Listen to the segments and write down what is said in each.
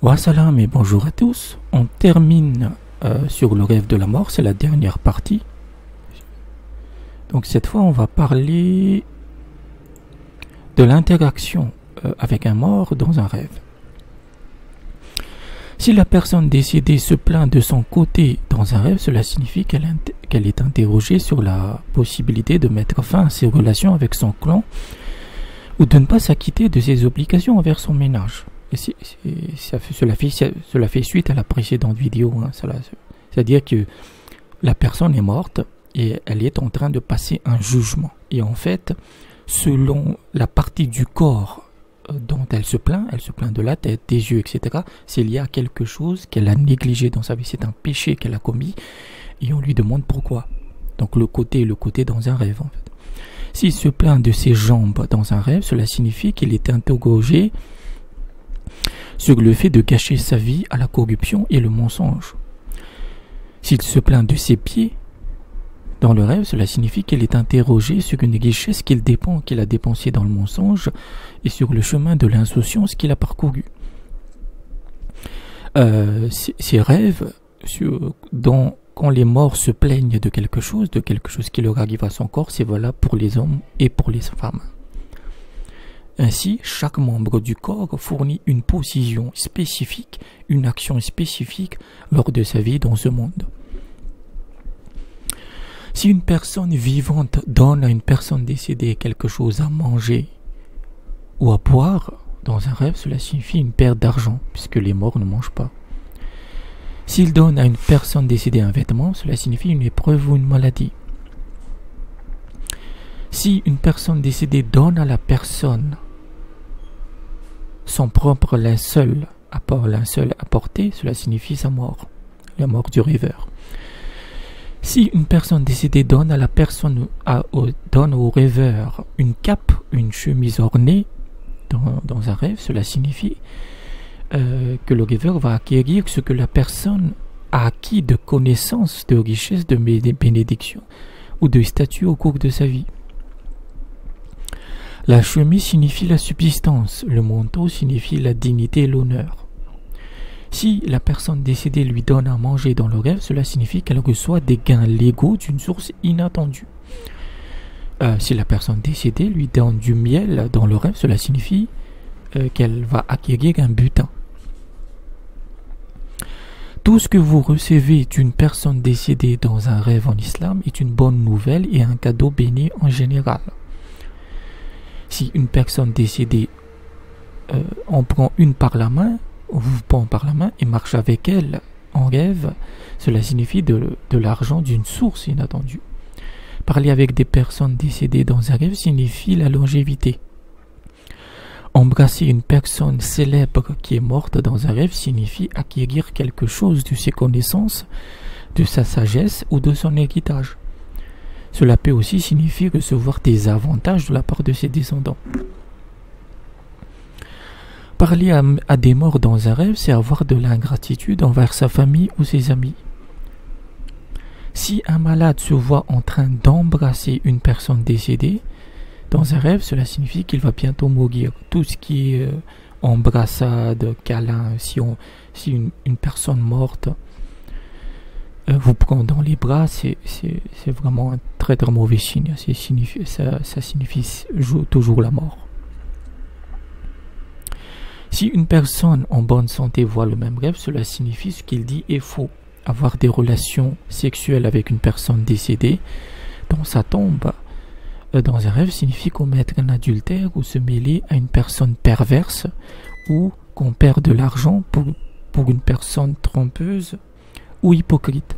Wassalam et bonjour à tous. On termine sur le rêve de la mort, c'est la dernière partie. Donc cette fois, on va parler de l'interaction avec un mort dans un rêve. Si la personne décédée se plaint de son côté dans un rêve, cela signifie qu'elle est interrogée sur la possibilité de mettre fin à ses relations avec son clan ou de ne pas s'acquitter de ses obligations envers son ménage. Et cela fait suite à la précédente vidéo. C'est-à-dire que la personne est morte et elle est en train de passer un jugement. Et en fait, selon la partie du corps dont elle se plaint de la tête, des yeux, etc. C'est lié à quelque chose qu'elle a négligé dans sa vie. C'est un péché qu'elle a commis et on lui demande pourquoi. Donc le côté dans un rêve en fait. S'il se plaint de ses jambes dans un rêve, cela signifie qu'il est interrogé sur le fait de gâcher sa vie à la corruption et le mensonge. S'il se plaint de ses pieds dans le rêve, cela signifie qu'il est interrogé sur une richesse qu'il a dépensée dans le mensonge et sur le chemin de l'insouciance qu'il a parcouru. Ces rêves, quand les morts se plaignent de quelque chose qui leur arrive à son corps, c'est valable pour les hommes et pour les femmes. Ainsi, chaque membre du corps fournit une position spécifique, une action spécifique lors de sa vie dans ce monde. Si une personne vivante donne à une personne décédée quelque chose à manger ou à boire, dans un rêve, cela signifie une perte d'argent, puisque les morts ne mangent pas. S'il donne à une personne décédée un vêtement, cela signifie une épreuve ou une maladie. Si une personne décédée donne à la personne son propre linceul à porter, cela signifie sa mort, la mort du rêveur. Si une personne décédée donne au rêveur une cape, une chemise ornée dans un rêve, cela signifie que le rêveur va acquérir ce que la personne a acquis de connaissances, de richesses, de bénédictions ou de statut au cours de sa vie. La chemise signifie la subsistance, le manteau signifie la dignité et l'honneur. Si la personne décédée lui donne à manger dans le rêve, cela signifie qu'elle reçoit des gains légaux d'une source inattendue. Si la personne décédée lui donne du miel dans le rêve, cela signifie qu'elle va acquérir un butin. Tout ce que vous recevez d'une personne décédée dans un rêve en islam est une bonne nouvelle et un cadeau béni en général. Si une personne décédée en prend une par la main, vous prend par la main et marche avec elle en rêve, cela signifie de l'argent d'une source inattendue. Parler avec des personnes décédées dans un rêve signifie la longévité. Embrasser une personne célèbre qui est morte dans un rêve signifie acquérir quelque chose de ses connaissances, de sa sagesse ou de son héritage. Cela peut aussi signifier recevoir des avantages de la part de ses descendants. Parler à des morts dans un rêve, c'est avoir de l'ingratitude envers sa famille ou ses amis. Si un malade se voit en train d'embrasser une personne décédée dans un rêve, cela signifie qu'il va bientôt mourir. Tout ce qui est embrassade, câlin, si une personne morte vous prend dans les bras, c'est vraiment un très très mauvais signe. Ça signifie toujours la mort. Si une personne en bonne santé voit le même rêve, cela signifie ce qu'il dit est faux. Avoir des relations sexuelles avec une personne décédée dans sa tombe, dans un rêve, signifie commettre un adultère ou se mêler à une personne perverse ou qu'on perd de l'argent pour une personne trompeuse ou hypocrite.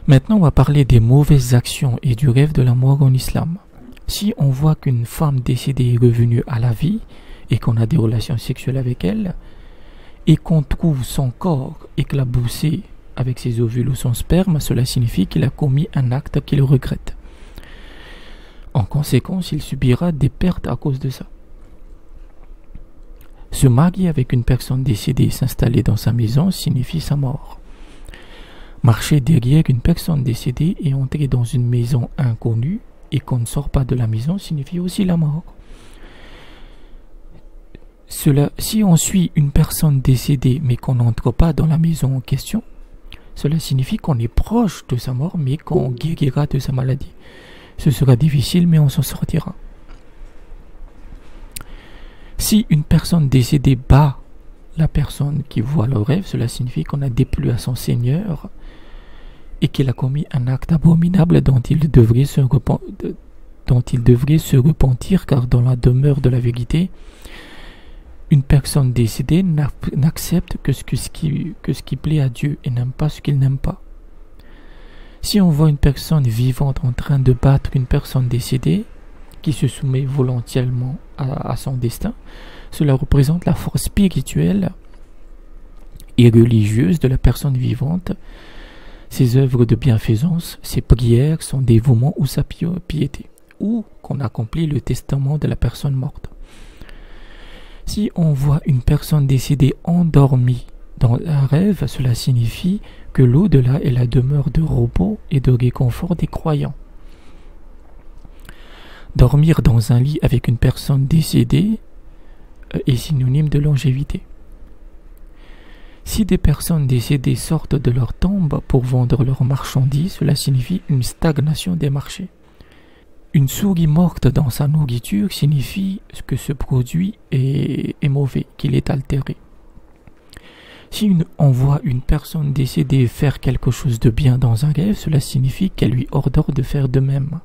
Maintenant, on va parler des mauvaises actions et du rêve de la mort en islam. Si on voit qu'une femme décédée est revenue à la vie et qu'on a des relations sexuelles avec elle, et qu'on trouve son corps éclaboussé avec ses ovules ou son sperme, cela signifie qu'il a commis un acte qu'il regrette. En conséquence, il subira des pertes à cause de ça. Se marier avec une personne décédée et s'installer dans sa maison signifie sa mort. Marcher derrière une personne décédée et entrer dans une maison inconnue et qu'on ne sort pas de la maison signifie aussi la mort. Si on suit une personne décédée mais qu'on n'entre pas dans la maison en question, cela signifie qu'on est proche de sa mort mais qu'on guérira de sa maladie. Ce sera difficile mais on s'en sortira. Si une personne décédée bat la personne qui voit le rêve, cela signifie qu'on a déplu à son Seigneur et qu'il a commis un acte abominable dont il devrait se repentir, car dans la demeure de la vérité, une personne décédée n'accepte que ce qui plaît à Dieu et n'aime pas ce qu'il n'aime pas. Si on voit une personne vivante en train de battre une personne décédée, qui se soumet volontairement à son destin, cela représente la force spirituelle et religieuse de la personne vivante. Ses œuvres de bienfaisance, ses prières, son dévouement ou sa piété, ou qu'on accomplit le testament de la personne morte. Si on voit une personne décédée endormie dans un rêve, cela signifie que l'au-delà est la demeure de repos et de réconfort des croyants. Dormir dans un lit avec une personne décédée est synonyme de longévité. Si des personnes décédées sortent de leur tombe pour vendre leurs marchandises, cela signifie une stagnation des marchés. Une souris morte dans sa nourriture signifie que ce produit est mauvais, qu'il est altéré. Si on voit une personne décédée faire quelque chose de bien dans un rêve, cela signifie qu'elle lui ordonne de faire de même.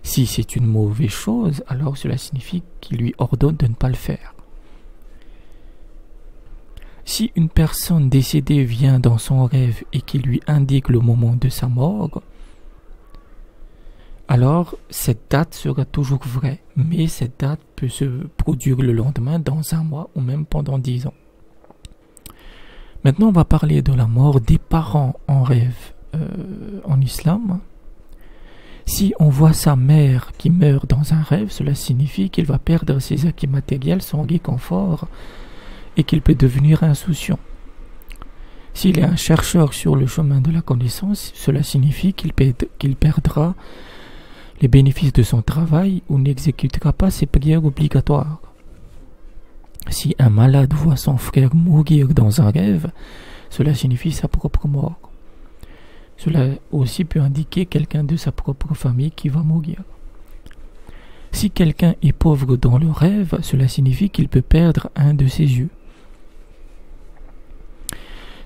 Si c'est une mauvaise chose, alors cela signifie qu'il lui ordonne de ne pas le faire. Si une personne décédée vient dans son rêve et qu'il lui indique le moment de sa mort, alors cette date sera toujours vraie, mais cette date peut se produire le lendemain, dans un mois ou même pendant 10 ans. Maintenant, on va parler de la mort des parents en rêve en islam. Si on voit sa mère qui meurt dans un rêve, cela signifie qu'il va perdre ses acquis matériels, son réconfort, et qu'il peut devenir insouciant. S'il est un chercheur sur le chemin de la connaissance, cela signifie qu'il perdra les bénéfices de son travail ou n'exécutera pas ses prières obligatoires. Si un malade voit son frère mourir dans un rêve, cela signifie sa propre mort. Cela aussi peut indiquer quelqu'un de sa propre famille qui va mourir. Si quelqu'un est pauvre dans le rêve, cela signifie qu'il peut perdre un de ses yeux.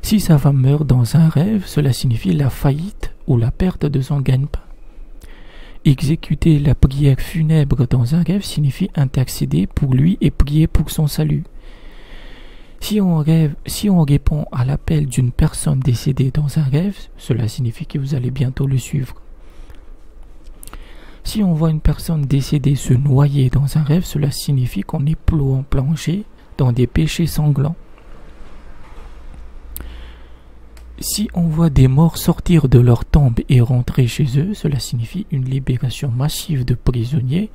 Si sa femme meurt dans un rêve, cela signifie la faillite ou la perte de son gagne-pain. Exécuter la prière funèbre dans un rêve signifie intercéder pour lui et prier pour son salut. Si on répond à l'appel d'une personne décédée dans un rêve, cela signifie que vous allez bientôt le suivre. Si on voit une personne décédée se noyer dans un rêve, cela signifie qu'on est plongé dans des péchés sanglants. Si on voit des morts sortir de leur tombe et rentrer chez eux, cela signifie une libération massive de prisonniers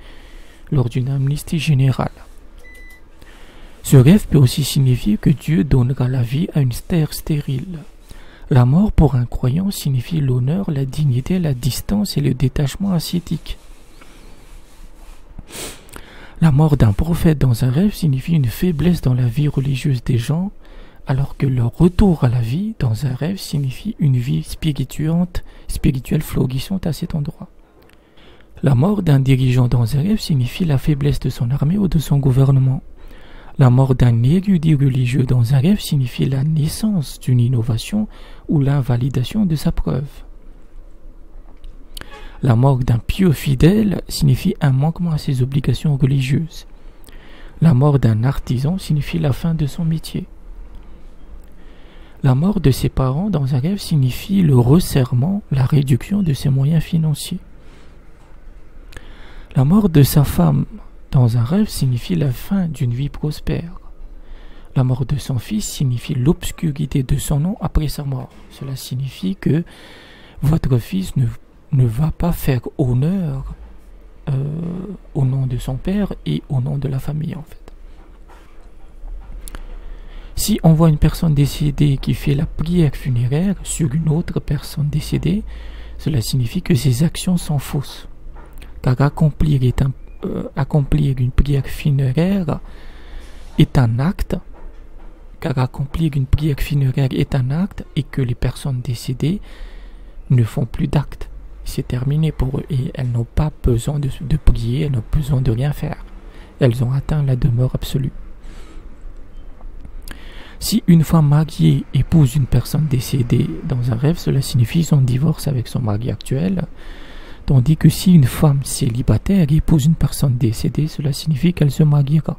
lors d'une amnistie générale. Ce rêve peut aussi signifier que Dieu donnera la vie à une terre stérile. La mort pour un croyant signifie l'honneur, la dignité, la distance et le détachement ascétique. La mort d'un prophète dans un rêve signifie une faiblesse dans la vie religieuse des gens, alors que leur retour à la vie dans un rêve signifie une vie spirituelle florissante à cet endroit. La mort d'un dirigeant dans un rêve signifie la faiblesse de son armée ou de son gouvernement. La mort d'un érudit religieux dans un rêve signifie la naissance d'une innovation ou l'invalidation de sa preuve. La mort d'un pieux fidèle signifie un manquement à ses obligations religieuses. La mort d'un artisan signifie la fin de son métier. La mort de ses parents dans un rêve signifie le resserrement, la réduction de ses moyens financiers. La mort de sa femme dans un rêve signifie la fin d'une vie prospère. La mort de son fils signifie l'obscurité de son nom après sa mort. Cela signifie que votre fils ne va pas faire honneur au nom de son père et au nom de la famille en fait. Si on voit une personne décédée qui fait la prière funéraire sur une autre personne décédée, cela signifie que ses actions sont fausses. Car accomplir une prière funéraire est un acte, car accomplir une prière funéraire est un acte, et que les personnes décédées ne font plus d'actes. C'est terminé pour eux, et elles n'ont pas besoin de prier, elles n'ont besoin de rien faire. Elles ont atteint la demeure absolue. Si une femme mariée épouse une personne décédée dans un rêve, cela signifie son divorce avec son mari actuel. Tandis que si une femme célibataire épouse une personne décédée, cela signifie qu'elle se mariera.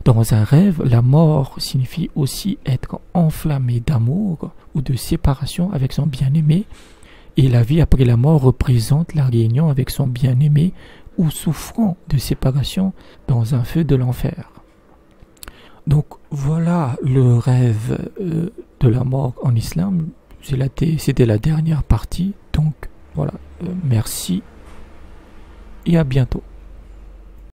Dans un rêve, la mort signifie aussi être enflammé d'amour ou de séparation avec son bien-aimé, et la vie après la mort représente la réunion avec son bien-aimé ou souffrant de séparation dans un feu de l'enfer. Donc voilà le rêve de la mort en islam. C'était la dernière partie. Donc voilà, merci et à bientôt.